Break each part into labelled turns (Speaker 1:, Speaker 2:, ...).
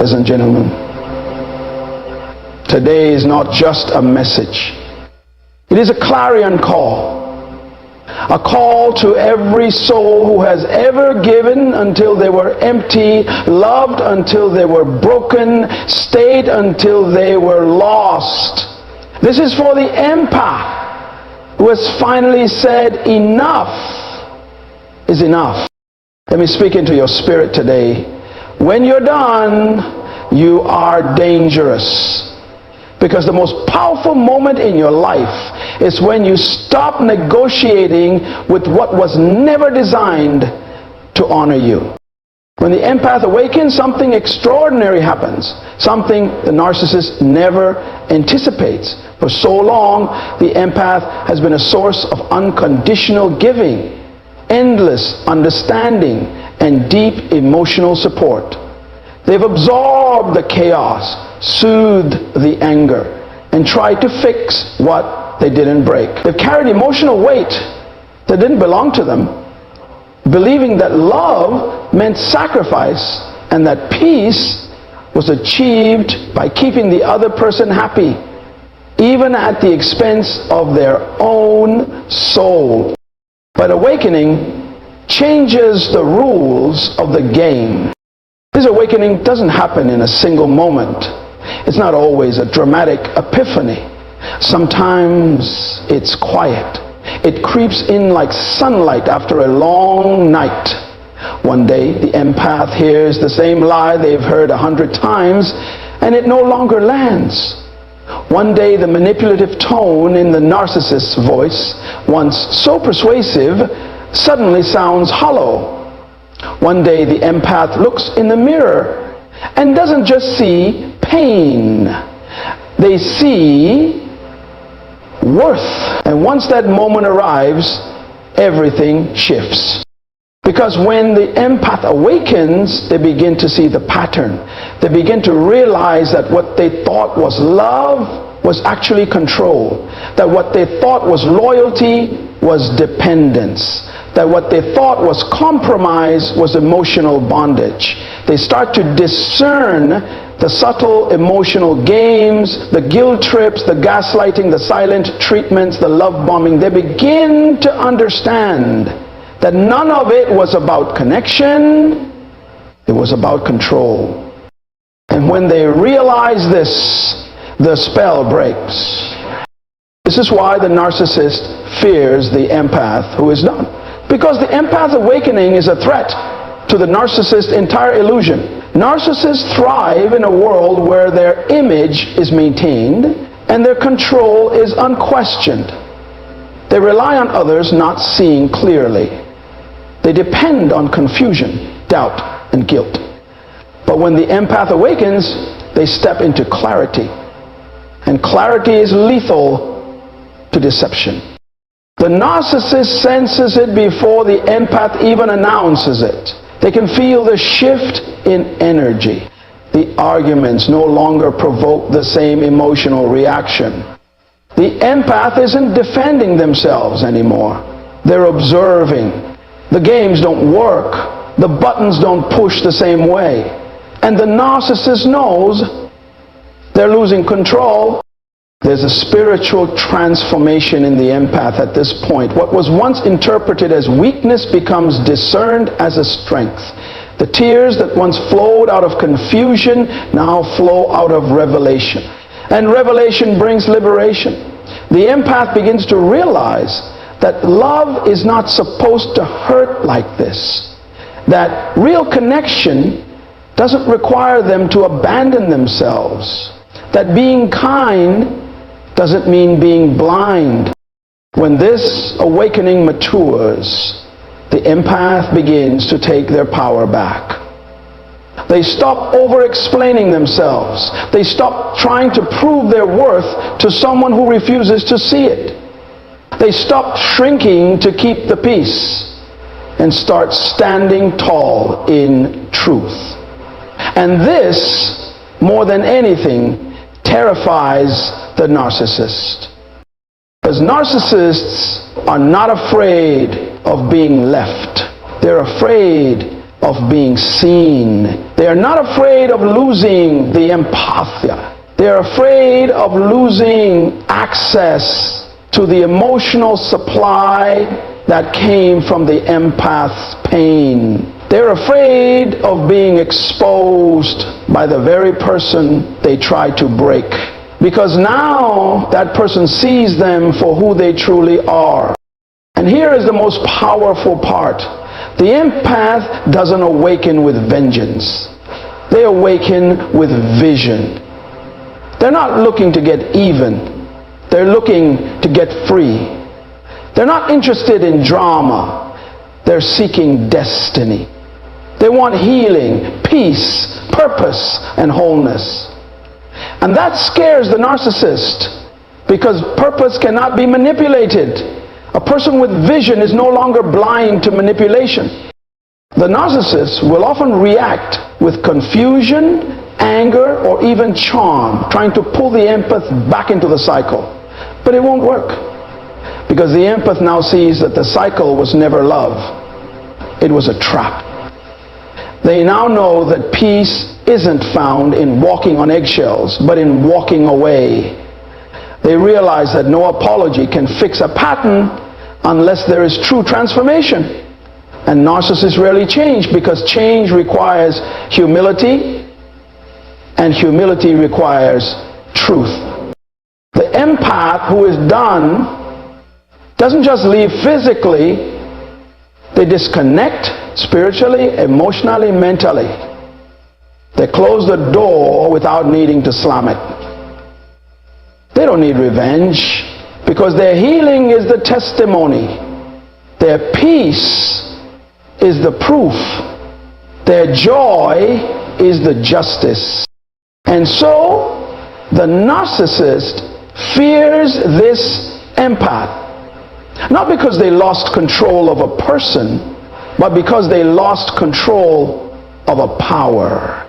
Speaker 1: Ladies and gentlemen, today is not just a message. It is a clarion call. A call to every soul who has ever given until they were empty, loved until they were broken, stayed until they were lost. This is for the empath who has finally said enough is enough. Let me speak into your spirit today. When you're done, you are dangerous. Because the most powerful moment in your life is when you stop negotiating with what was never designed to honor you. When the empath awakens, something extraordinary happens. Something the narcissist never anticipates. For so long, the empath has been a source of unconditional giving, endless understanding, and deep emotional support. They've absorbed the chaos, soothed the anger, and tried to fix what they didn't break. They've carried emotional weight that didn't belong to them, believing that love meant sacrifice and that peace was achieved by keeping the other person happy, even at the expense of their own soul. But awakening changes the rules of the game. This awakening doesn't happen in a single moment. It's not always a dramatic epiphany. Sometimes it's quiet. It creeps in like sunlight after a long night. One day the empath hears the same lie they've heard 100 times, and it no longer lands. One day the manipulative tone in the narcissist's voice, once so persuasive, suddenly sounds hollow. One day the empath looks in the mirror and doesn't just see pain. They see worth. And once that moment arrives, everything shifts. Because when the empath awakens, they begin to see the pattern. They begin to realize that what they thought was love was actually control. That what they thought was loyalty was dependence. That what they thought was compromise was emotional bondage. They start to discern the subtle emotional games, the guilt trips, the gaslighting, the silent treatments, the love bombing. They begin to understand that none of it was about connection, it was about control. And when they realize this, the spell breaks. This is why the narcissist fears the empath who is done. Because the empath awakening is a threat to the narcissist's entire illusion. Narcissists thrive in a world where their image is maintained and their control is unquestioned. They rely on others not seeing clearly. They depend on confusion, doubt, and guilt. But when the empath awakens, they step into clarity. And clarity is lethal to deception. The narcissist senses it before the empath even announces it. They can feel the shift in energy. The arguments no longer provoke the same emotional reaction. The empath isn't defending themselves anymore. They're observing. The games don't work. The buttons don't push the same way. And the narcissist knows they're losing control. There's a spiritual transformation in the empath at this point. What was once interpreted as weakness becomes discerned as a strength. The tears that once flowed out of confusion now flow out of revelation. And revelation brings liberation. The empath begins to realize that love is not supposed to hurt like this. That real connection doesn't require them to abandon themselves. That being kind doesn't mean being blind. When this awakening matures, the empath begins to take their power back. They stop over-explaining themselves. They stop trying to prove their worth to someone who refuses to see it. They stop shrinking to keep the peace and start standing tall in truth. And this, more than anything, terrifies the narcissist. Because narcissists are not afraid of being left. They're afraid of being seen. They are not afraid of losing the empathia. They are afraid of losing access to the emotional supply that came from the empath's pain. They're afraid of being exposed by the very person they try to break, because now that person sees them for who they truly are. And here is the most powerful part. The empath doesn't awaken with vengeance. They awaken with vision. They're not looking to get even. They're looking to get free. They're not interested in drama. They're seeking destiny. They want healing, peace, purpose, and wholeness. And that scares the narcissist, because purpose cannot be manipulated. A person with vision is no longer blind to manipulation. The narcissist will often react with confusion, anger, or even charm, trying to pull the empath back into the cycle. But it won't work, because the empath now sees that the cycle was never love. It was a trap. They now know that peace isn't found in walking on eggshells, but in walking away. They realize that no apology can fix a pattern unless there is true transformation. And narcissists rarely change, because change requires humility, and humility requires truth. The empath who is done doesn't just leave physically. They disconnect spiritually, emotionally, mentally. They close the door without needing to slam it. They don't need revenge, because their healing is the testimony. Their peace is the proof. Their joy is the justice. And so the narcissist fears this empath, not because they lost control of a person, but because they lost control of a power.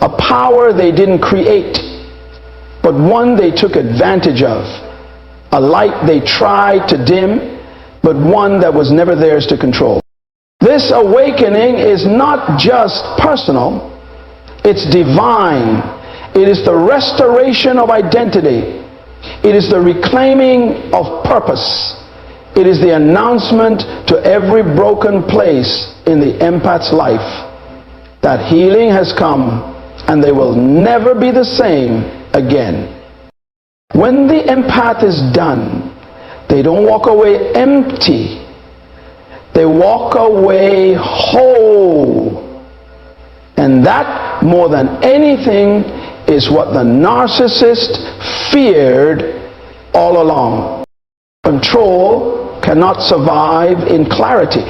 Speaker 1: A power they didn't create, but one they took advantage of. A light they tried to dim, but one that was never theirs to control. This awakening is not just personal, it's divine. It is the restoration of identity. It is the reclaiming of purpose. It is the announcement to every broken place in the empath's life that healing has come and they will never be the same again. When the empath is done, they don't walk away empty. They walk away whole. And that, more than anything, is what the narcissist feared all along. Control cannot survive in clarity.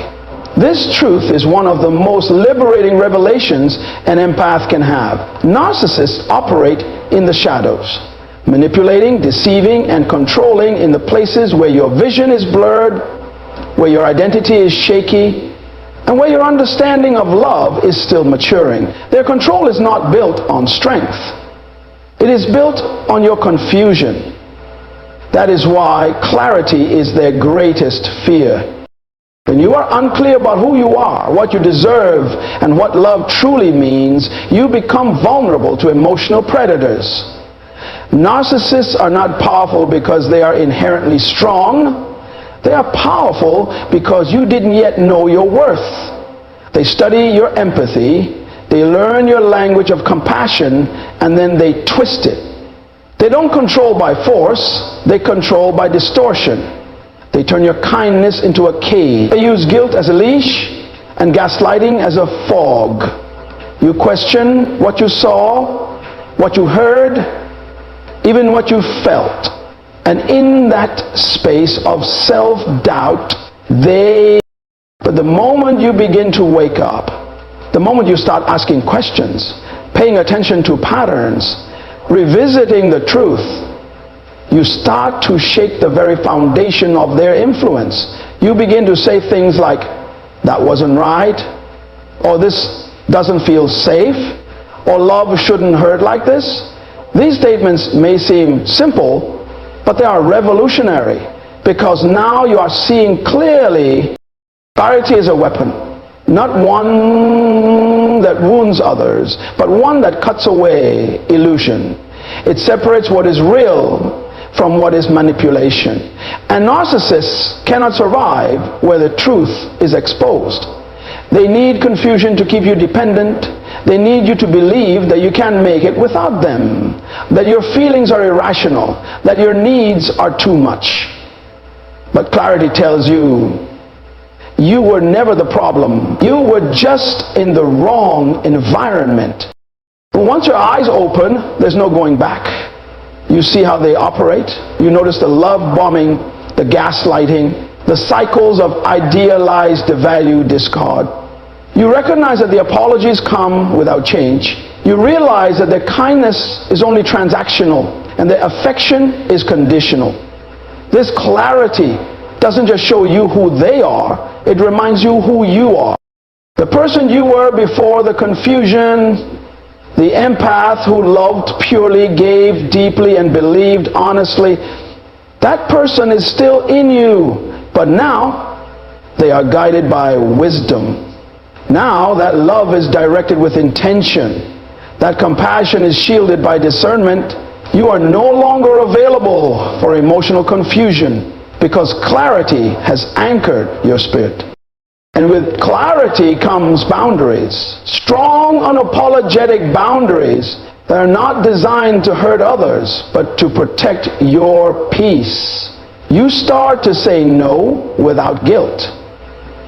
Speaker 1: This truth is one of the most liberating revelations an empath can have. Narcissists operate in the shadows, manipulating, deceiving, and controlling in the places where your vision is blurred, where your identity is shaky, and where your understanding of love is still maturing. Their control is not built on strength. It is built on your confusion. That is why clarity is their greatest fear. When you are unclear about who you are, what you deserve, and what love truly means, you become vulnerable to emotional predators. Narcissists are not powerful because they are inherently strong. They are powerful because you didn't yet know your worth. They study your empathy, they learn your language of compassion, and then they twist it. They don't control by force, they control by distortion. They turn your kindness into a cage. They use guilt as a leash and gaslighting as a fog. You question what you saw, what you heard, even what you felt. And in that space of self-doubt, but the moment you begin to wake up, the moment you start asking questions, paying attention to patterns, revisiting the truth, you start to shake the very foundation of their influence. You begin to say things like, that wasn't right, or this doesn't feel safe, or love shouldn't hurt like this. These statements may seem simple, but they are revolutionary, because now you are seeing clearly clarity is a weapon. Not one that wounds others, but one that cuts away illusion. It separates what is real from what is manipulation. And narcissists cannot survive where the truth is exposed. They need confusion to keep you dependent. They need you to believe that you can't make it without them, that your feelings are irrational, that your needs are too much. But clarity tells you, you were never the problem. You were just in the wrong environment. But once your eyes open, there's no going back. You see how they operate. You notice the love bombing, the gaslighting, the cycles of idealized value discard. You recognize that the apologies come without change. You realize that their kindness is only transactional and their affection is conditional. This clarity doesn't just show you who they are, it reminds you who you are. The person you were before the confusion, the empath who loved purely, gave deeply, and believed honestly, that person is still in you, but now they are guided by wisdom. Now that love is directed with intention. That compassion is shielded by discernment. You are no longer available for emotional confusion because clarity has anchored your spirit. And with clarity comes boundaries. Strong, unapologetic boundaries that are not designed to hurt others, but to protect your peace. You start to say no without guilt.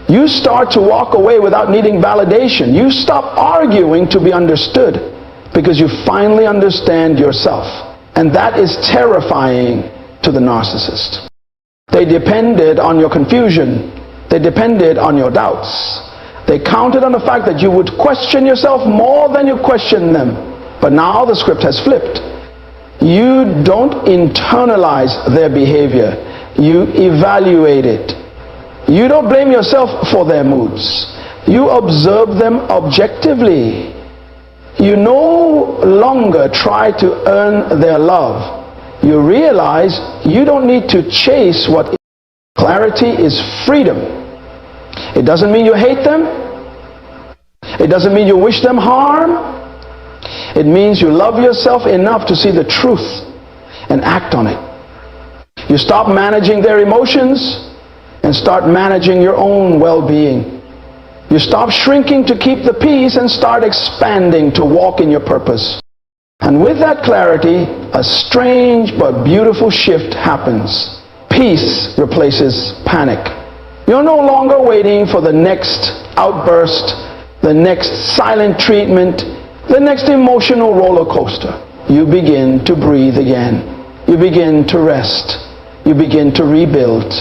Speaker 1: You start to walk away without needing validation. You stop arguing to be understood because you finally understand yourself. And that is terrifying to the narcissist. They depended on your confusion. They depended on your doubts. They counted on the fact that you would question yourself more than you question them. But now the script has flipped. You don't internalize their behavior. You evaluate it. You don't blame yourself for their moods. You observe them objectively. You no longer try to earn their love. You realize you don't need to chase what is. Clarity is freedom. It doesn't mean you hate them. It doesn't mean you wish them harm. It means you love yourself enough to see the truth and act on it. You stop managing their emotions and start managing your own well-being. You stop shrinking to keep the peace and start expanding to walk in your purpose. And with that clarity, a strange but beautiful shift happens. Peace replaces panic. You're no longer waiting for the next outburst, the next silent treatment, the next emotional roller coaster. You begin to breathe again. You begin to rest. You begin to rebuild.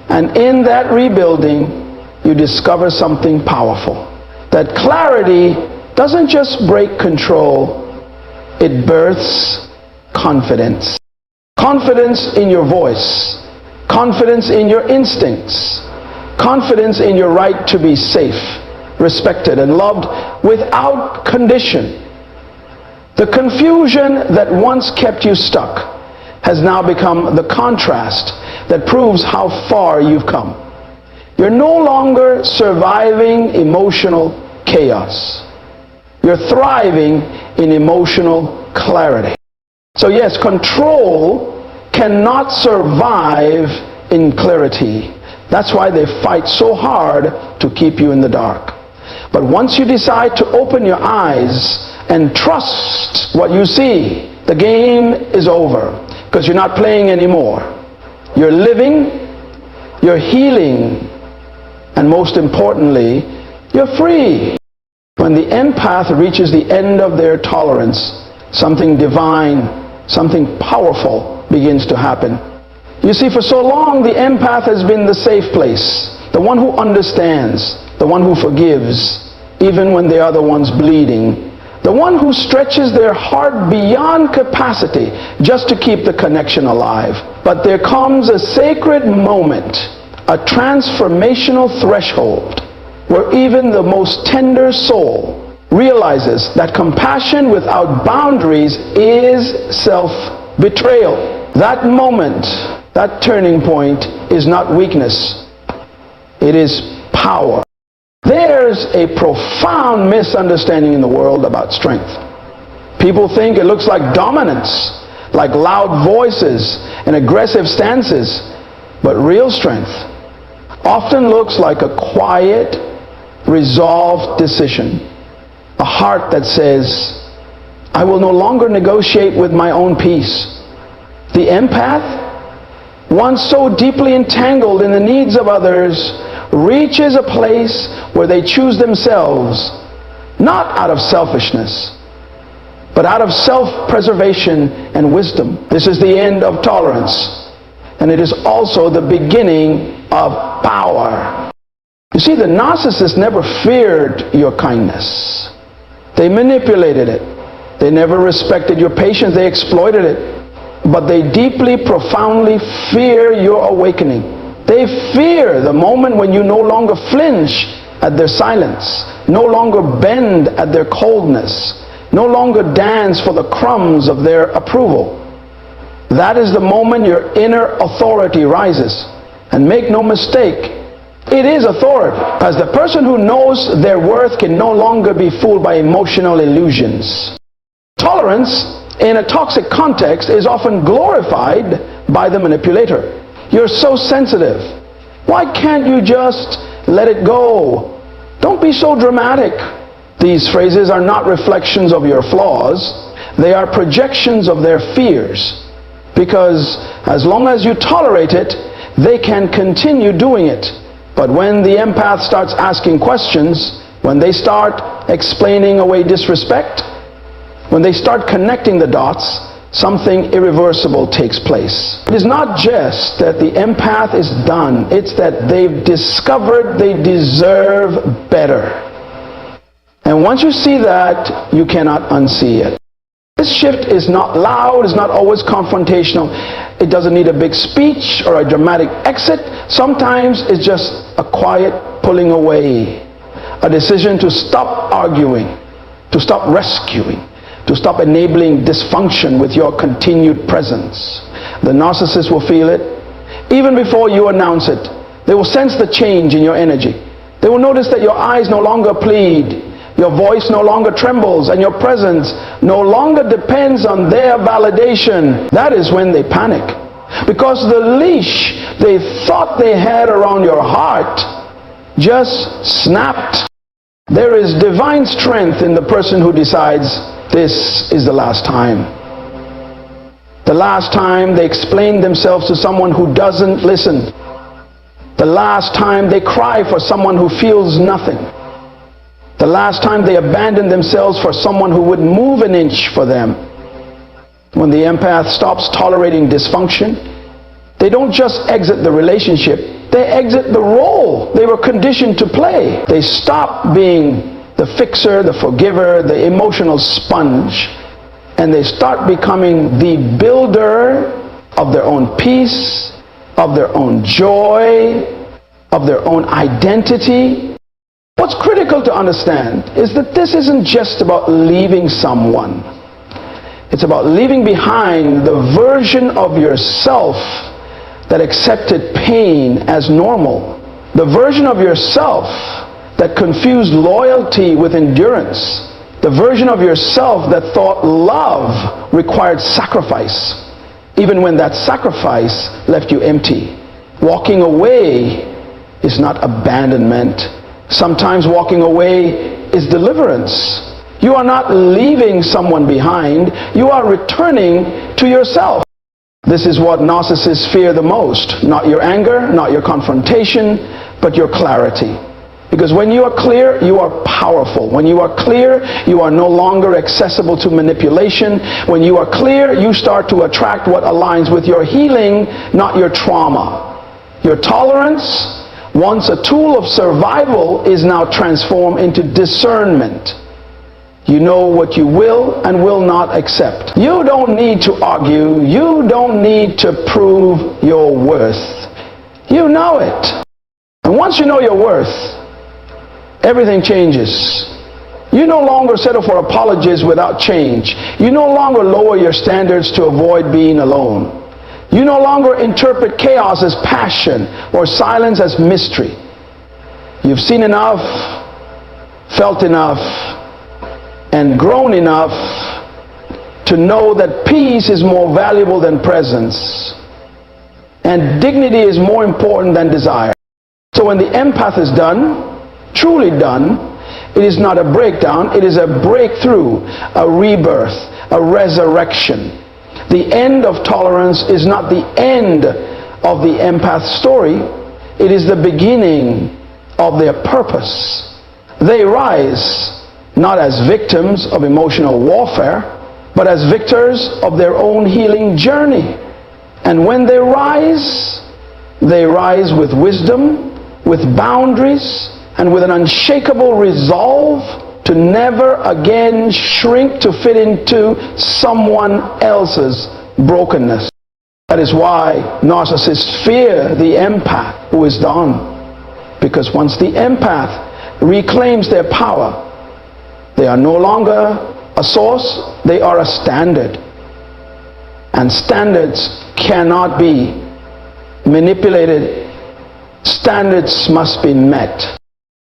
Speaker 1: And in that rebuilding, you discover something powerful. That clarity doesn't just break control, it births confidence. Confidence in your voice. Confidence in your instincts. Confidence in your right to be safe, respected, and loved without condition. The confusion that once kept you stuck has now become the contrast that proves how far you've come. You're no longer surviving emotional chaos. You're thriving in emotional clarity. So yes, control cannot survive in clarity. That's why they fight so hard to keep you in the dark. But once you decide to open your eyes and trust what you see, the game is over because you're not playing anymore. You're living, you're healing, and most importantly, you're free. When the empath reaches the end of their tolerance, something divine, something powerful begins to happen. You see, for so long, the empath has been the safe place, the one who understands, the one who forgives, even when they are the ones bleeding, the one who stretches their heart beyond capacity just to keep the connection alive. But there comes a sacred moment, a transformational threshold, where even the most tender soul realizes that compassion without boundaries is self-betrayal. That moment, that turning point is not weakness, it is power. There's a profound misunderstanding in the world about strength. People think it looks like dominance, like loud voices and aggressive stances, but real strength often looks like a quiet, resolved decision. A heart that says, I will no longer negotiate with my own peace. The empath, once so deeply entangled in the needs of others, reaches a place where they choose themselves, not out of selfishness, but out of self-preservation and wisdom. This is the end of tolerance, and it is also the beginning of power. You see, the narcissist never feared your kindness. They manipulated it. They never respected your patience. They exploited it. But they deeply, profoundly fear your awakening. They fear the moment when you no longer flinch at their silence, no longer bend at their coldness, no longer dance for the crumbs of their approval. That is the moment your inner authority rises. And make no mistake, it is authority. As the person who knows their worth can no longer be fooled by emotional illusions. Tolerance in a toxic context is often glorified by the manipulator. You're so sensitive. Why can't you just let it go? Don't be so dramatic. These phrases are not reflections of your flaws. They are projections of their fears. Because as long as you tolerate it, they can continue doing it. But when the empath starts asking questions, when they start explaining away disrespect, when they start connecting the dots, something irreversible takes place. It is not just that the empath is done, it's that they've discovered they deserve better. And once you see that, you cannot unsee it. This shift is not loud, it's not always confrontational. It doesn't need a big speech or a dramatic exit. Sometimes it's just a quiet pulling away. A decision to stop arguing, to stop rescuing, to stop enabling dysfunction with your continued presence. The narcissist will feel it. Even before you announce it, they will sense the change in your energy. They will notice that your eyes no longer plead, your voice no longer trembles, and your presence no longer depends on their validation. That is when they panic. Because the leash they thought they had around your heart just snapped. There is divine strength in the person who decides, this is the last time. The last time they explain themselves to someone who doesn't listen. The last time they cry for someone who feels nothing. The last time they abandon themselves for someone who wouldn't move an inch for them. When the empath stops tolerating dysfunction, they don't just exit the relationship, they exit the role they were conditioned to play. They stop being the fixer, the forgiver, the emotional sponge, and they start becoming the builder of their own peace, of their own joy, of their own identity. What's critical to understand is that this isn't just about leaving someone. It's about leaving behind the version of yourself that accepted pain as normal. The version of yourself that confused loyalty with endurance. The version of yourself that thought love required sacrifice, even when that sacrifice left you empty. Walking away is not abandonment. Sometimes walking away is deliverance. You are not leaving someone behind, you are returning to yourself. This is what narcissists fear the most. Not your anger, not your confrontation, but your clarity. Because when you are clear, you are powerful. When you are clear, you are no longer accessible to manipulation. When you are clear, you start to attract what aligns with your healing, not your trauma. Your tolerance, once a tool of survival, is now transformed into discernment. You know what you will and will not accept. You don't need to argue. You don't need to prove your worth. You know it. And once you know your worth, everything changes. You no longer settle for apologies without change. You no longer lower your standards to avoid being alone. You no longer interpret chaos as passion or silence as mystery. You've seen enough. felt enough, and grown enough to know that peace is more valuable than presence, and dignity is more important than desire. So when the empath is done, truly done, it is not a breakdown, it is a breakthrough, a rebirth, a resurrection. The end of tolerance is not the end of the empath story, it is the beginning of their purpose. They rise not as victims of emotional warfare, but as victors of their own healing journey. And when they rise with wisdom, with boundaries, and with an unshakable resolve to never again shrink to fit into someone else's brokenness. That is why narcissists fear the empath who is done. Because once the empath reclaims their power, they are no longer a source, they are a standard. And standards cannot be manipulated. Standards must be met.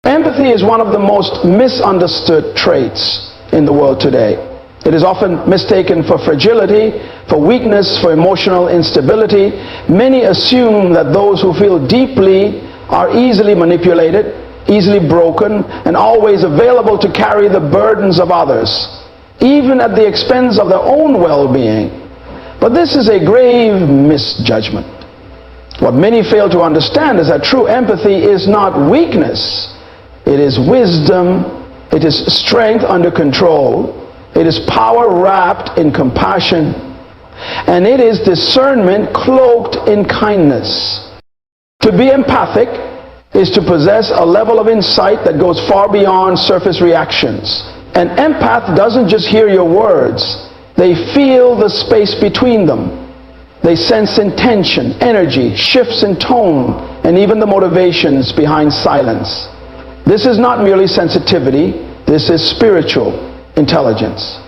Speaker 1: Empathy is one of the most misunderstood traits in the world today. It is often mistaken for fragility, for weakness, for emotional instability. Many assume that those who feel deeply are easily manipulated, easily broken, and always available to carry the burdens of others, even at the expense of their own well-being. But this is a grave misjudgment. What many fail to understand is that true empathy is not weakness. It is wisdom, it is strength under control, it is power wrapped in compassion, and it is discernment cloaked in kindness. To be empathic is to possess a level of insight that goes far beyond surface reactions. An empath doesn't just hear your words, they feel the space between them. They sense intention, energy, shifts in tone, and even the motivations behind silence. This is not merely sensitivity, this is spiritual intelligence.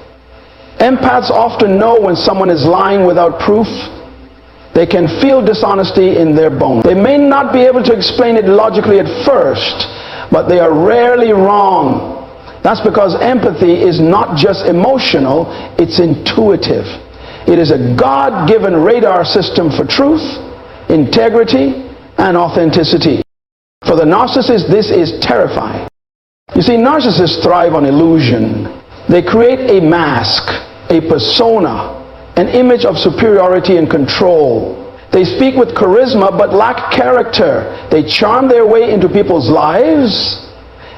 Speaker 1: Empaths often know when someone is lying without proof. They can feel dishonesty in their bones. They may not be able to explain it logically at first, but they are rarely wrong. That's because empathy is not just emotional, it's intuitive. It is a God-given radar system for truth, integrity, and authenticity. For the narcissist, this is terrifying. You see, narcissists thrive on illusion. They create a mask, a persona, an image of superiority and control. They speak with charisma but lack character. They charm their way into people's lives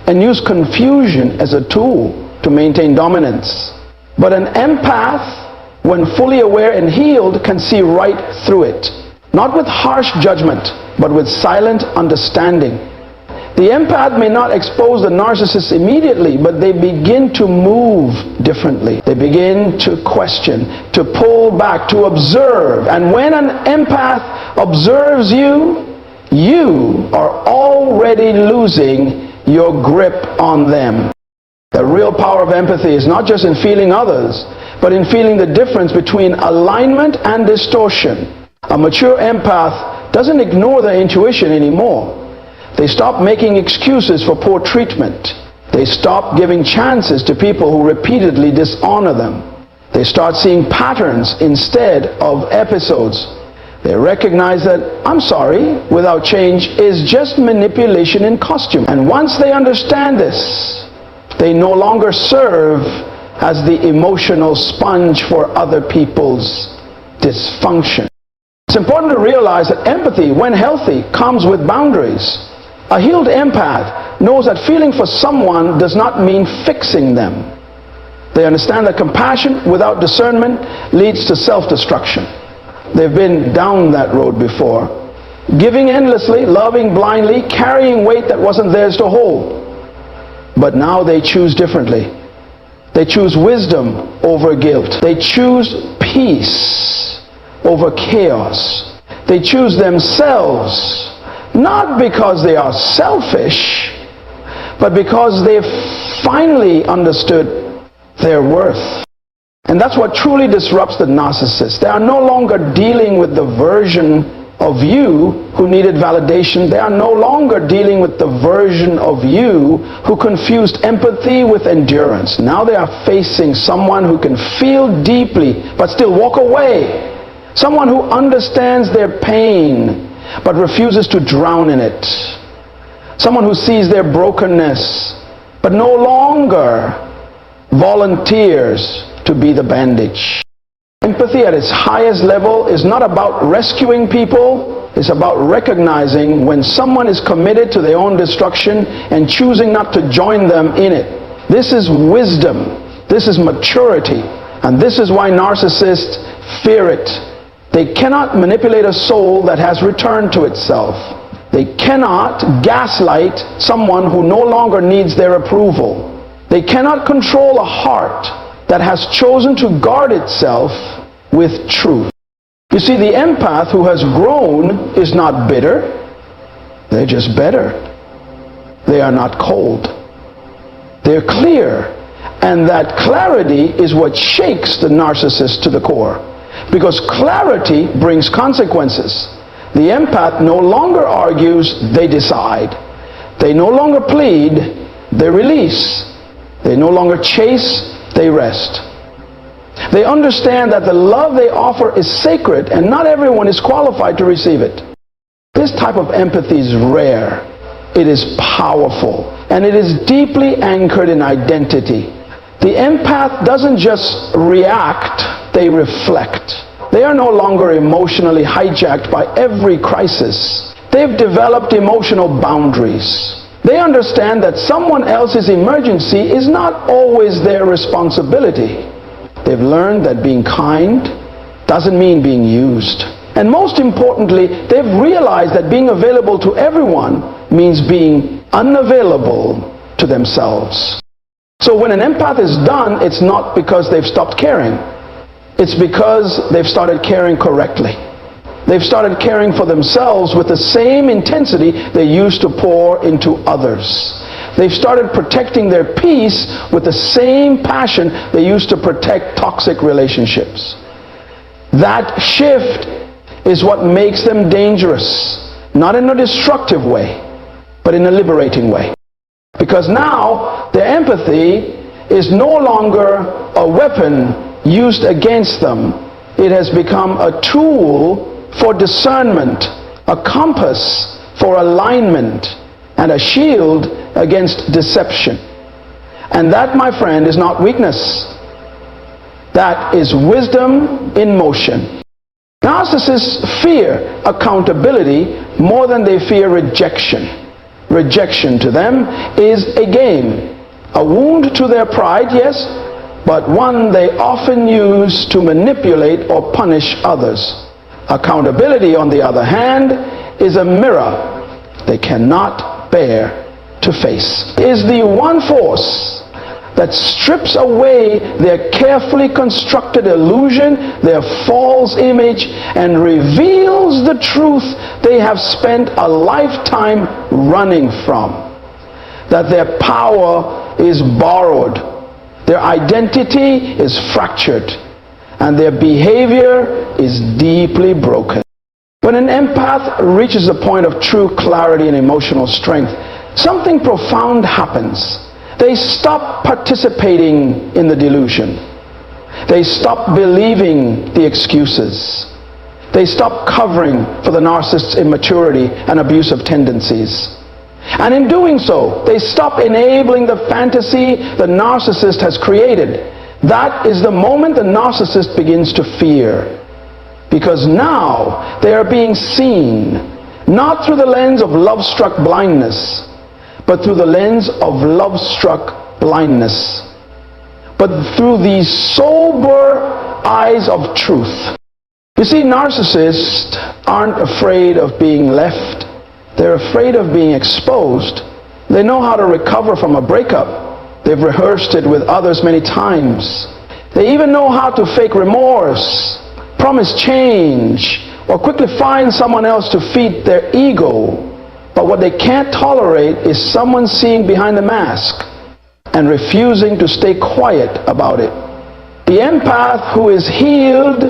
Speaker 1: and use confusion as a tool to maintain dominance. But an empath, when fully aware and healed, can see right through it. Not with harsh judgment, but with silent understanding. The empath may not expose the narcissist immediately, but they begin to move differently. They begin to question, to pull back, to observe. And when an empath observes you, you are already losing your grip on them. The real power of empathy is not just in feeling others, but in feeling the difference between alignment and distortion. A mature empath doesn't ignore their intuition anymore. They stop making excuses for poor treatment. They stop giving chances to people who repeatedly dishonor them. They start seeing patterns instead of episodes. They recognize that "I'm sorry" without change is just manipulation in costume. And once they understand this, they no longer serve as the emotional sponge for other people's dysfunction. It's important to realize that empathy, when healthy, comes with boundaries. A healed empath knows that feeling for someone does not mean fixing them. They understand that compassion without discernment leads to self-destruction. They've been down that road before. Giving endlessly, loving blindly, carrying weight that wasn't theirs to hold. But now they choose differently. They choose wisdom over guilt. They choose peace over chaos. They choose themselves, not because they are selfish, but because they've finally understood their worth. And that's what truly disrupts the narcissist. They are no longer dealing with the version of you who needed validation. They are no longer dealing with the version of you who confused empathy with endurance. Now they are facing someone who can feel deeply but still walk away. Someone who understands their pain but refuses to drown in it. Someone who sees their brokenness but no longer volunteers to be the bandage. Empathy at its highest level is not about rescuing people. It's about recognizing when someone is committed to their own destruction and choosing not to join them in it. This is wisdom. This is maturity. And this is why narcissists fear it. They cannot manipulate a soul that has returned to itself. They cannot gaslight someone who no longer needs their approval. They cannot control a heart that has chosen to guard itself with truth. You see, the empath who has grown is not bitter. They're just better. They are not cold. They're clear. And that clarity is what shakes the narcissist to the core. Because clarity brings consequences. The empath no longer argues, they decide. They no longer plead, they release. They no longer chase, they rest. They understand that the love they offer is sacred and not everyone is qualified to receive it. This type of empathy is rare. It is powerful. And it is deeply anchored in identity. The empath doesn't just react, they reflect. They are no longer emotionally hijacked by every crisis. They've developed emotional boundaries. They understand that someone else's emergency is not always their responsibility. They've learned that being kind doesn't mean being used. And most importantly, they've realized that being available to everyone means being unavailable to themselves. So when an empath is done, it's not because they've stopped caring. It's because they've started caring correctly. They've started caring for themselves with the same intensity they used to pour into others. They've started protecting their peace with the same passion they used to protect toxic relationships. That shift is what makes them dangerous, not in a destructive way, but in a liberating way. Because now their empathy is no longer a weapon used against them. It has become a tool for discernment, a compass for alignment, and a shield against deception. And that, my friend, is not weakness. That is wisdom in motion. Narcissists fear accountability more than they fear rejection. Rejection to them is a game, a wound to their pride, yes, but one they often use to manipulate or punish others. Accountability, on the other hand, is a mirror they cannot bear to face. It is the one force that strips away their carefully constructed illusion, their false image, and reveals the truth they have spent a lifetime running from. That their power is borrowed, their identity is fractured, and their behavior is deeply broken. When an empath reaches a point of true clarity and emotional strength, something profound happens. They stop participating in the delusion. They stop believing the excuses. They stop covering for the narcissist's immaturity and abusive tendencies. And in doing so, they stop enabling the fantasy the narcissist has created. That is the moment the narcissist begins to fear. Because now they are being seen, not through the lens of love-struck blindness, but through the lens of love-struck blindness. But through these sober eyes of truth. You see, narcissists aren't afraid of being left. They're afraid of being exposed. They know how to recover from a breakup. They've rehearsed it with others many times. They even know how to fake remorse, promise change, or quickly find someone else to feed their ego. But what they can't tolerate is someone seeing behind the mask and refusing to stay quiet about it. The empath who is healed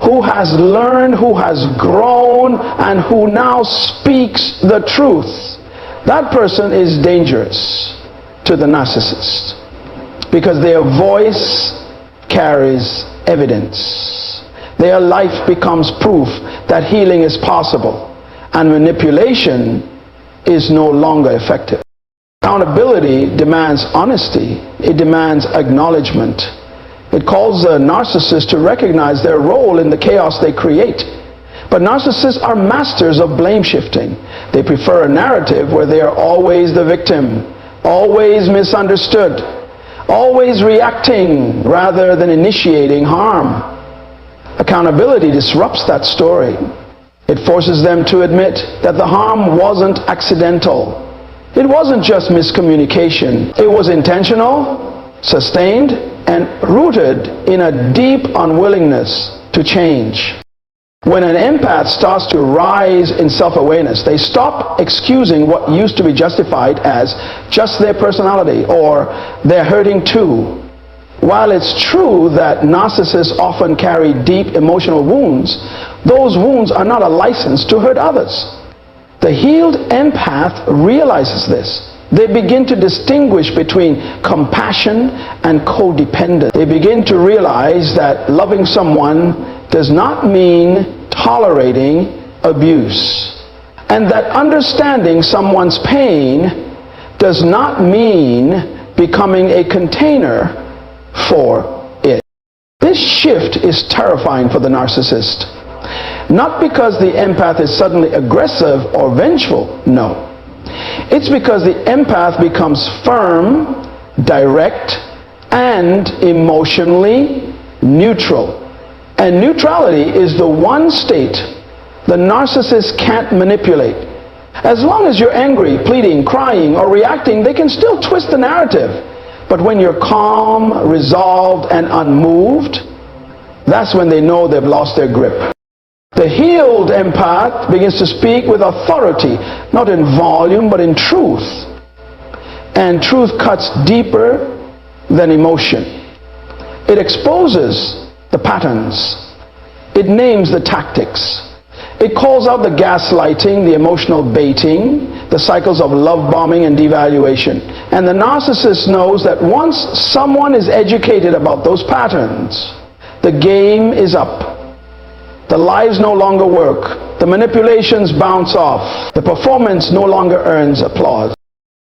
Speaker 1: who has learned, who has grown, and who now speaks the truth, that person is dangerous to the narcissist, because their voice carries evidence. Their life becomes proof that healing is possible and manipulation is no longer effective. Accountability demands honesty. It demands acknowledgement. It calls the narcissist to recognize their role in the chaos they create. But narcissists are masters of blame shifting. They prefer a narrative where they are always the victim, always misunderstood, always reacting rather than initiating harm. Accountability disrupts that story. It forces them to admit that the harm wasn't accidental. It wasn't just miscommunication. It was intentional, sustained, and rooted in a deep unwillingness to change. When an empath starts to rise in self-awareness, they stop excusing what used to be justified as just their personality or they're hurting too. While it's true that narcissists often carry deep emotional wounds, those wounds are not a license to hurt others. The healed empath realizes this. They begin to distinguish between compassion and codependence. They begin to realize that loving someone does not mean tolerating abuse, and that understanding someone's pain does not mean becoming a container for it. This shift is terrifying for the narcissist. Not because the empath is suddenly aggressive or vengeful, no. It's because the empath becomes firm, direct, and emotionally neutral. And neutrality is the one state the narcissist can't manipulate. As long as you're angry, pleading, crying, or reacting, they can still twist the narrative. But when you're calm, resolved, and unmoved, that's when they know they've lost their grip. The healed empath begins to speak with authority, not in volume, but in truth. And truth cuts deeper than emotion. It exposes the patterns. It names the tactics. It calls out the gaslighting, the emotional baiting, the cycles of love bombing and devaluation. And the narcissist knows that once someone is educated about those patterns, the game is up. The lies no longer work. The manipulations bounce off. The performance no longer earns applause.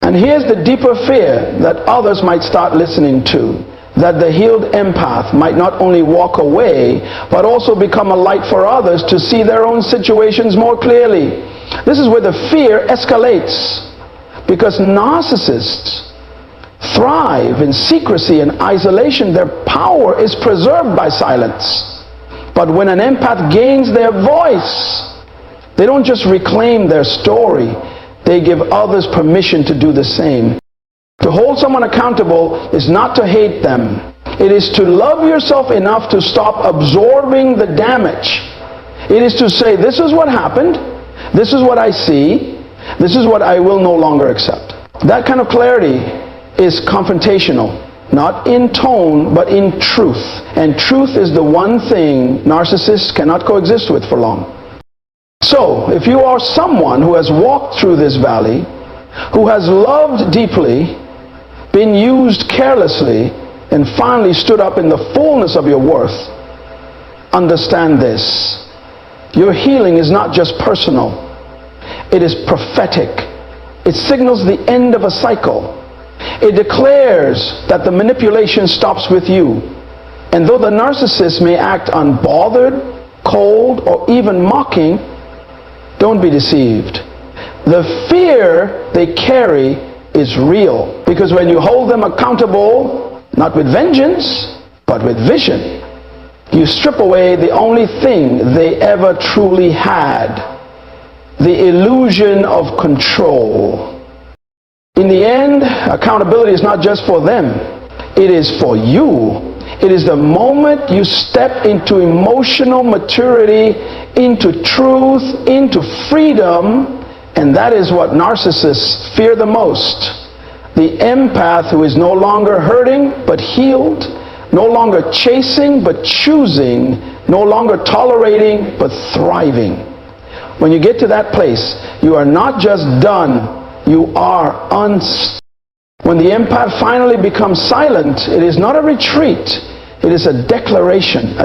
Speaker 1: And here's the deeper fear that others might start listening to. That the healed empath might not only walk away, but also become a light for others to see their own situations more clearly. This is where the fear escalates. Because narcissists thrive in secrecy and isolation. Their power is preserved by silence. But when an empath gains their voice, they don't just reclaim their story, they give others permission to do the same. To hold someone accountable is not to hate them. It is to love yourself enough to stop absorbing the damage. It is to say, this is what happened, this is what I see, this is what I will no longer accept. That kind of clarity is confrontational. Not in tone, but in truth. And truth is the one thing narcissists cannot coexist with for long. So, if you are someone who has walked through this valley, who has loved deeply, been used carelessly, and finally stood up in the fullness of your worth, understand this. Your healing is not just personal. It is prophetic. It signals the end of a cycle. It declares that the manipulation stops with you. And though the narcissist may act unbothered, cold, or even mocking, don't be deceived. The fear they carry is real. Because when you hold them accountable, not with vengeance, but with vision, you strip away the only thing they ever truly had, the illusion of control. In the end, accountability is not just for them. It is for you. It is the moment you step into emotional maturity, into truth, into freedom, and that is what narcissists fear the most. The empath who is no longer hurting but healed, no longer chasing but choosing no longer tolerating, but thriving. When you get to that place, you are not just done, you are unstoppable. When the empath finally becomes silent, it is not a retreat, it is a declaration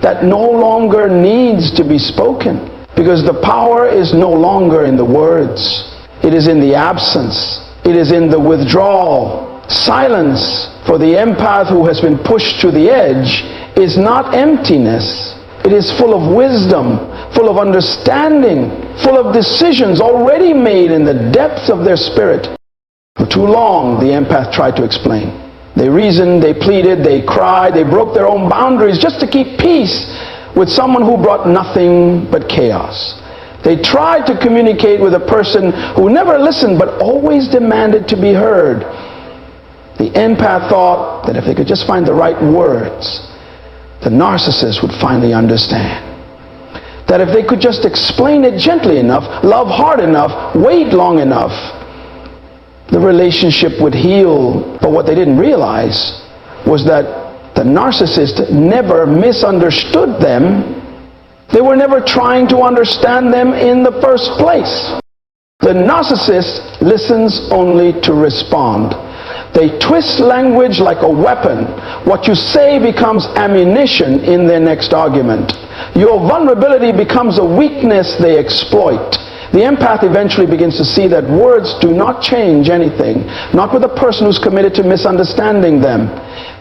Speaker 1: that no longer needs to be spoken, because the power is no longer in the words, it is in the absence, it is in the withdrawal. Silence for the empath who has been pushed to the edge is not emptiness, it is full of wisdom, full of understanding, full of decisions already made in the depths of their spirit. For too long, the empath tried to explain. They reasoned, they pleaded, they cried, they broke their own boundaries just to keep peace with someone who brought nothing but chaos. They tried to communicate with a person who never listened but always demanded to be heard. The empath thought that if they could just find the right words, the narcissist would finally understand. That if they could just explain it gently enough, love hard enough, wait long enough, the relationship would heal. But what they didn't realize was that the narcissist never misunderstood them. They were never trying to understand them in the first place. The narcissist listens only to respond. They twist language like a weapon. What you say becomes ammunition in their next argument. Your vulnerability becomes a weakness they exploit. The empath eventually begins to see that words do not change anything, not with a person who's committed to misunderstanding them.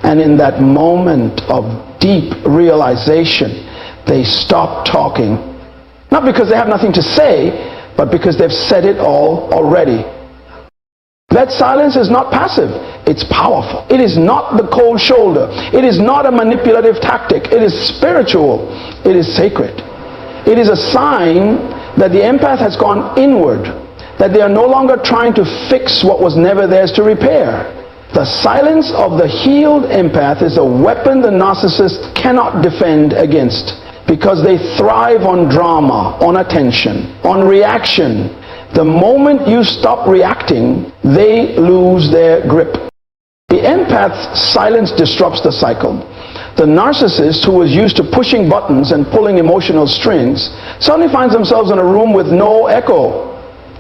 Speaker 1: And in that moment of deep realization, they stop talking. Not because they have nothing to say, but because they've said it all already. That silence is not passive, it's powerful. It is not the cold shoulder. It is not a manipulative tactic. It is spiritual. It is sacred. It is a sign that the empath has gone inward, that they are no longer trying to fix what was never theirs to repair. The silence of the healed empath is a weapon the narcissist cannot defend against, because they thrive on drama, on attention, on reaction. The moment you stop reacting, they lose their grip. The empath's silence disrupts the cycle. The narcissist, who was used to pushing buttons and pulling emotional strings, suddenly finds themselves in a room with no echo.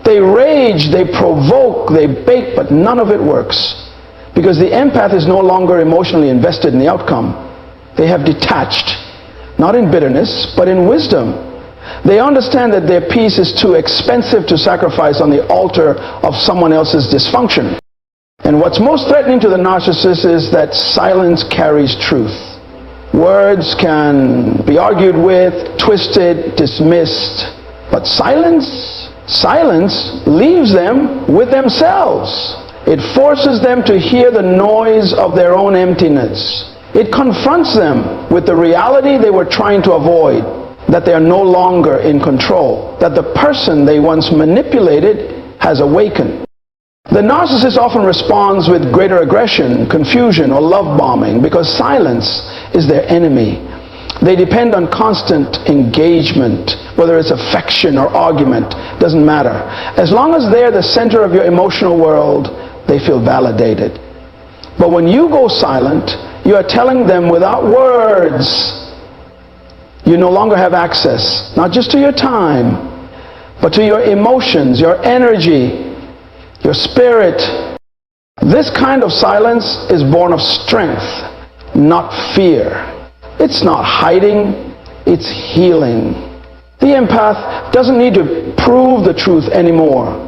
Speaker 1: They rage, they provoke, they bait, but none of it works. Because the empath is no longer emotionally invested in the outcome. They have detached, not in bitterness, but in wisdom. They understand that their peace is too expensive to sacrifice on the altar of someone else's dysfunction. And what's most threatening to the narcissist is that silence carries truth. Words can be argued with, twisted, dismissed, but silence leaves them with themselves. It forces them to hear the noise of their own emptiness. It confronts them with the reality they were trying to avoid, that they are no longer in control, that the person they once manipulated has awakened. The narcissist often responds with greater aggression, confusion, or love bombing, because silence is their enemy. They depend on constant engagement, whether it's affection or argument, doesn't matter. As long as they're the center of your emotional world, they feel validated. But when you go silent, you are telling them without words, you no longer have access, not just to your time, but to your emotions, your energy, your spirit. This kind of silence is born of strength, not fear. It's not hiding, it's healing. The empath doesn't need to prove the truth anymore.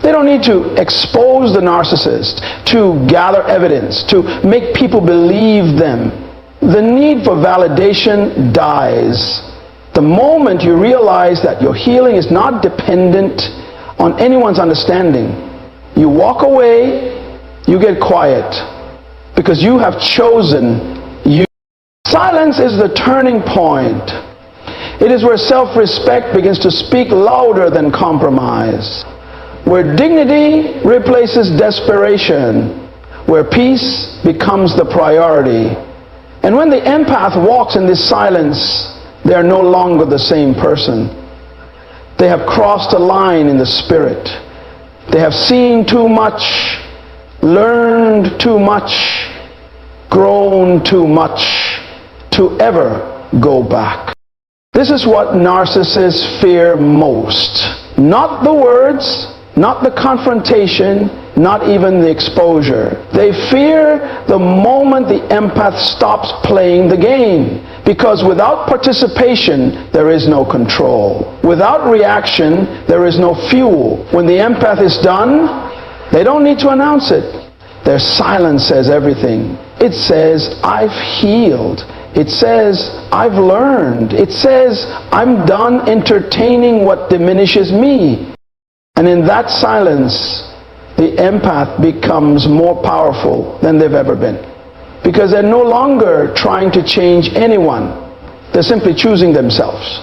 Speaker 1: They don't need to expose the narcissist, to gather evidence, to make people believe them. The need for validation dies the moment you realize that your healing is not dependent on anyone's understanding. You walk away, you get quiet, because you have chosen you. Silence is the turning point. It is where self-respect begins to speak louder than compromise, where dignity replaces desperation, where peace becomes the priority. And when the empath walks in this silence, they are no longer the same person. They have crossed a line in the spirit. They have seen too much, learned too much, grown too much to ever go back. This is what narcissists fear most. Not the words, not the confrontation, not even the exposure. They fear the moment the empath stops playing the game. Because without participation, there is no control. Without reaction, there is no fuel. When the empath is done, they don't need to announce it. Their silence says everything. It says, I've healed. It says, I've learned. It says, I'm done entertaining what diminishes me. And in that silence, the empath becomes more powerful than they've ever been. Because they're no longer trying to change anyone. They're simply choosing themselves.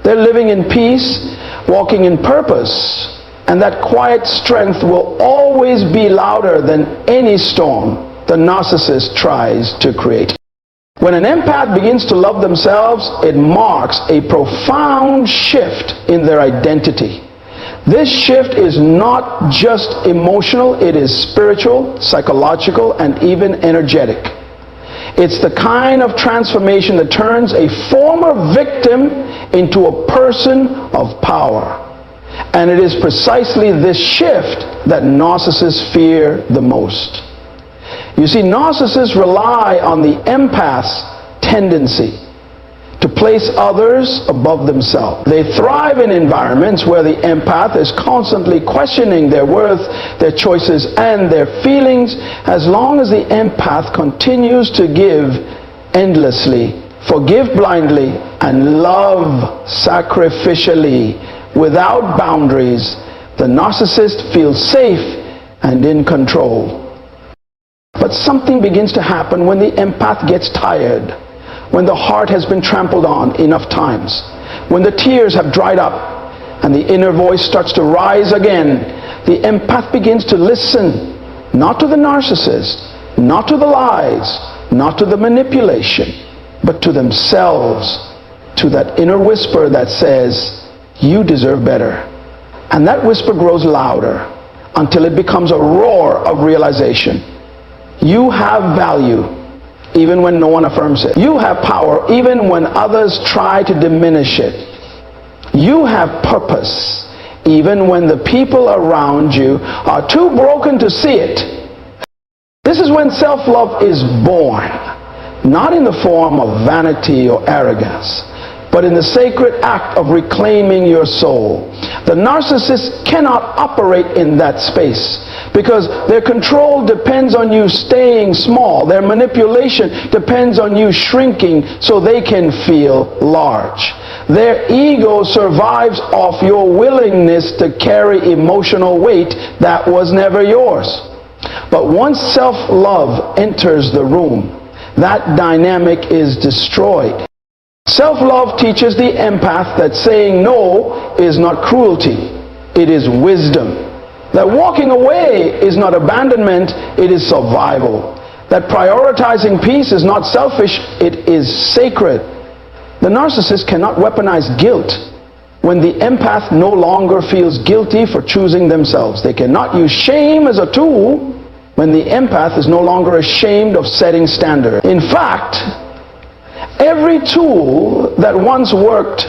Speaker 1: They're living in peace, walking in purpose. And that quiet strength will always be louder than any storm the narcissist tries to create. When an empath begins to love themselves, it marks a profound shift in their identity. This shift is not just emotional, it is spiritual, psychological, and even energetic. It's the kind of transformation that turns a former victim into a person of power. And it is precisely this shift that narcissists fear the most. You see, narcissists rely on the empath's tendency to place others above themselves. They thrive in environments where the empath is constantly questioning their worth, their choices, and their feelings. As long as the empath continues to give endlessly, forgive blindly, and love sacrificially without boundaries, the narcissist feels safe and in control. But something begins to happen when the empath gets tired, when the heart has been trampled on enough times, when the tears have dried up and the inner voice starts to rise again. The empath begins to listen, not to the narcissist, not to the lies, not to the manipulation, but to themselves, to that inner whisper that says, you deserve better. And that whisper grows louder until it becomes a roar of realization. You have value even when no one affirms it. You have power even when others try to diminish it. You have purpose even when the people around you are too broken to see it. This is when self-love is born, not in the form of vanity or arrogance, but in the sacred act of reclaiming your soul. The narcissist cannot operate in that space because their control depends on you staying small. Their manipulation depends on you shrinking so they can feel large. Their ego survives off your willingness to carry emotional weight that was never yours. But once self-love enters the room, that dynamic is destroyed. Self-love teaches the empath that saying no is not cruelty, it is wisdom. That walking away is not abandonment, it is survival. That prioritizing peace is not selfish, it is sacred. The narcissist cannot weaponize guilt. When the empath no longer feels guilty for choosing themselves, they cannot use shame as a tool when the empath is no longer ashamed of setting standards. In fact, every tool that once worked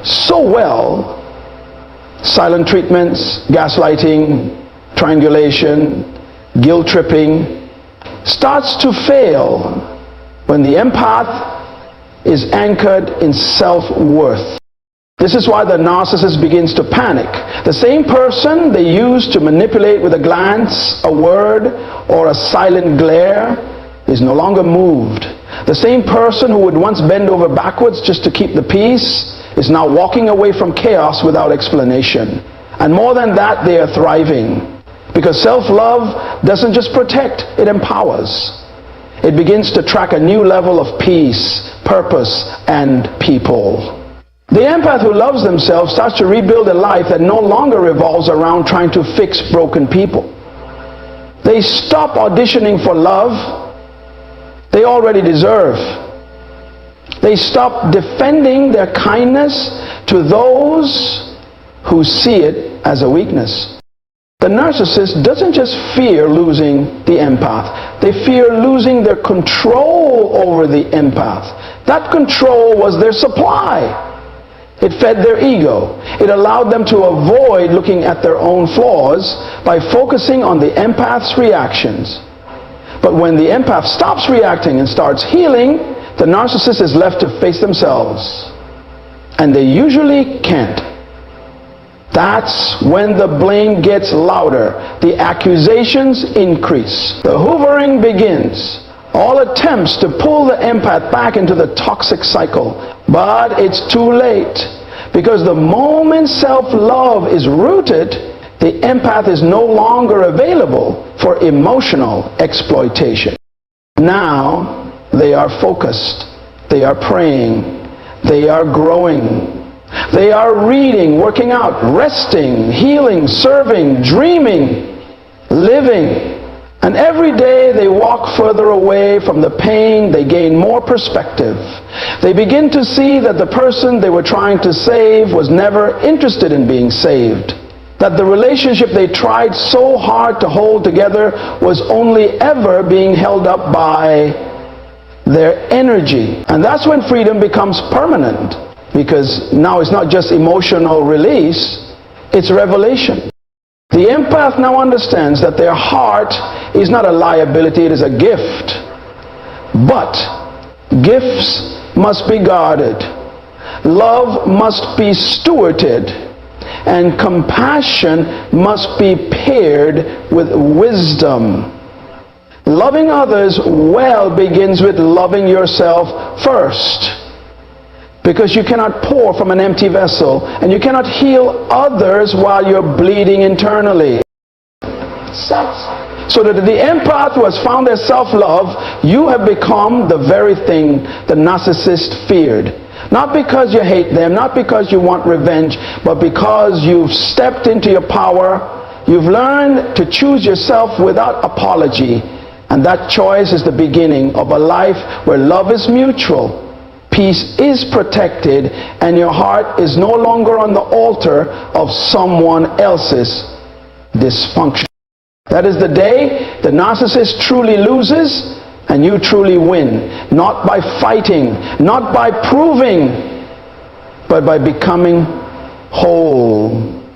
Speaker 1: so well, silent treatments, gaslighting, triangulation, guilt tripping, starts to fail when the empath is anchored in self-worth. This is why the narcissist begins to panic. The same person they used to manipulate with a glance, a word, or a silent glare is no longer moved. The same person who would once bend over backwards just to keep the peace is now walking away from chaos without explanation. And more than that, they are thriving. Because self-love doesn't just protect, it empowers. It begins to track a new level of peace, purpose, and people. The empath who loves themselves starts to rebuild a life that no longer revolves around trying to fix broken people. They stop auditioning for love they already deserve. They stop defending their kindness to those who see it as a weakness. The narcissist doesn't just fear losing the empath. They fear losing their control over the empath. That control was their supply. It fed their ego. It allowed them to avoid looking at their own flaws by focusing on the empath's reactions. But when the empath stops reacting and starts healing, the narcissist is left to face themselves. And they usually can't. That's when the blame gets louder. The accusations increase. The hoovering begins. All attempts to pull the empath back into the toxic cycle. But it's too late. Because the moment self-love is rooted, the empath is no longer available for emotional exploitation. Now they are focused. They are praying. They are growing. They are reading, working out, resting, healing, serving, dreaming, living. And every day they walk further away from the pain, they gain more perspective. They begin to see that the person they were trying to save was never interested in being saved. That the relationship they tried so hard to hold together was only ever being held up by their energy. And that's when freedom becomes permanent. Because now it's not just emotional release, it's revelation. The empath now understands that their heart is not a liability, it is a gift. But gifts must be guarded. Love must be stewarded. And compassion must be paired with wisdom. Loving others well begins with loving yourself first. Because you cannot pour from an empty vessel, and you cannot heal others while you're bleeding internally. So that the empath who has found their self-love, you have become the very thing the narcissist feared. Not because you hate them, not because you want revenge, but because you've stepped into your power. You've learned to choose yourself without apology. And that choice is the beginning of a life where love is mutual. Peace is protected, and your heart is no longer on the altar of someone else's dysfunction. That is the day the narcissist truly loses and you truly win. Not by fighting, not by proving, but by becoming whole.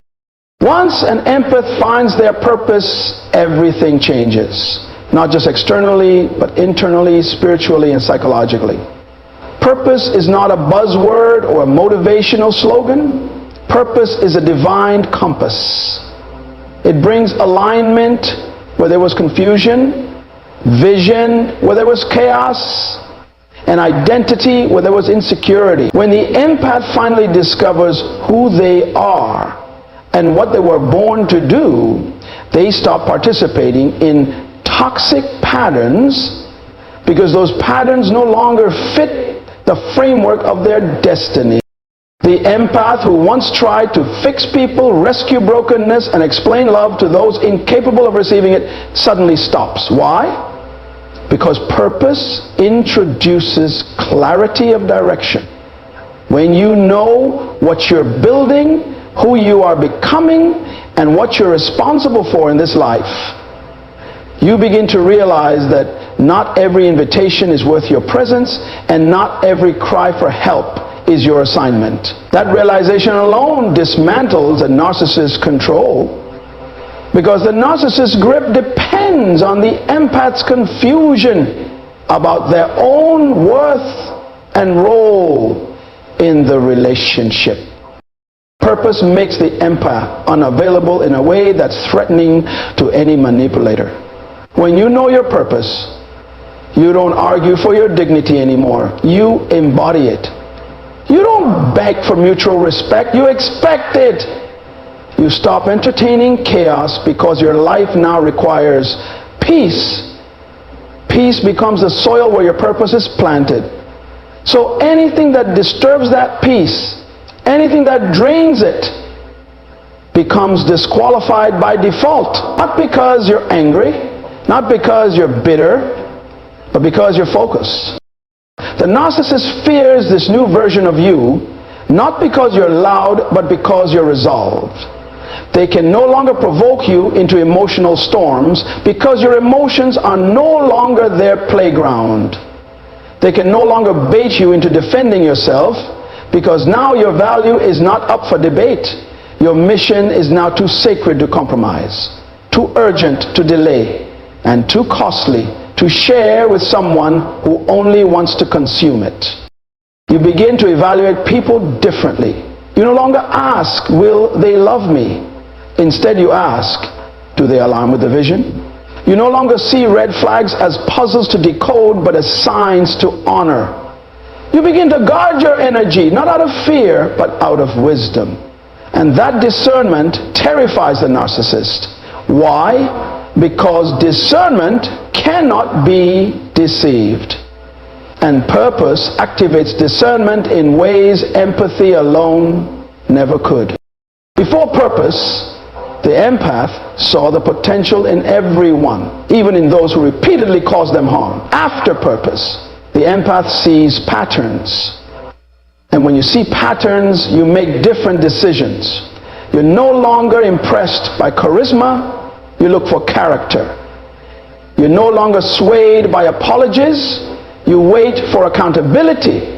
Speaker 1: Once an empath finds their purpose, everything changes. Not just externally, but internally, spiritually, and psychologically. Purpose is not a buzzword or a motivational slogan. Purpose is a divine compass. It brings alignment where there was confusion, vision where there was chaos, and identity where there was insecurity. When the empath finally discovers who they are and what they were born to do, they stop participating in toxic patterns because those patterns no longer fit the framework of their destiny. The empath who once tried to fix people, rescue brokenness, and explain love to those incapable of receiving it suddenly stops. Why? Because purpose introduces clarity of direction. When you know what you're building, who you are becoming, and what you're responsible for in this life, you begin to realize that not every invitation is worth your presence, and not every cry for help is your assignment. That realization alone dismantles a narcissist's control, because the narcissist's grip depends on the empath's confusion about their own worth and role in the relationship. Purpose makes the empath unavailable in a way that's threatening to any manipulator. When you know your purpose, you don't argue for your dignity anymore. You embody it. You don't beg for mutual respect. You expect it. You stop entertaining chaos because your life now requires peace. Peace becomes the soil where your purpose is planted. So anything that disturbs that peace, anything that drains it, becomes disqualified by default. Not because you're angry, not because you're bitter, but because you're focused. The narcissist fears this new version of you, not because you're loud, but because you're resolved. They can no longer provoke you into emotional storms because your emotions are no longer their playground. They can no longer bait you into defending yourself, because now your value is not up for debate. Your mission is now too sacred to compromise, too urgent to delay, and too costly to share with someone who only wants to consume it. You begin to evaluate people differently. You no longer ask, will they love me? Instead you ask, do they align with the vision? You no longer see red flags as puzzles to decode, but as signs to honor. You begin to guard your energy, not out of fear, but out of wisdom. And that discernment terrifies the narcissist. Why? Because discernment cannot be deceived. And purpose activates discernment in ways empathy alone never could. Before purpose, the empath saw the potential in everyone, even in those who repeatedly caused them harm. After purpose, the empath sees patterns. And when you see patterns, you make different decisions. You're no longer impressed by charisma, you look for character. You're no longer swayed by apologies, you wait for accountability.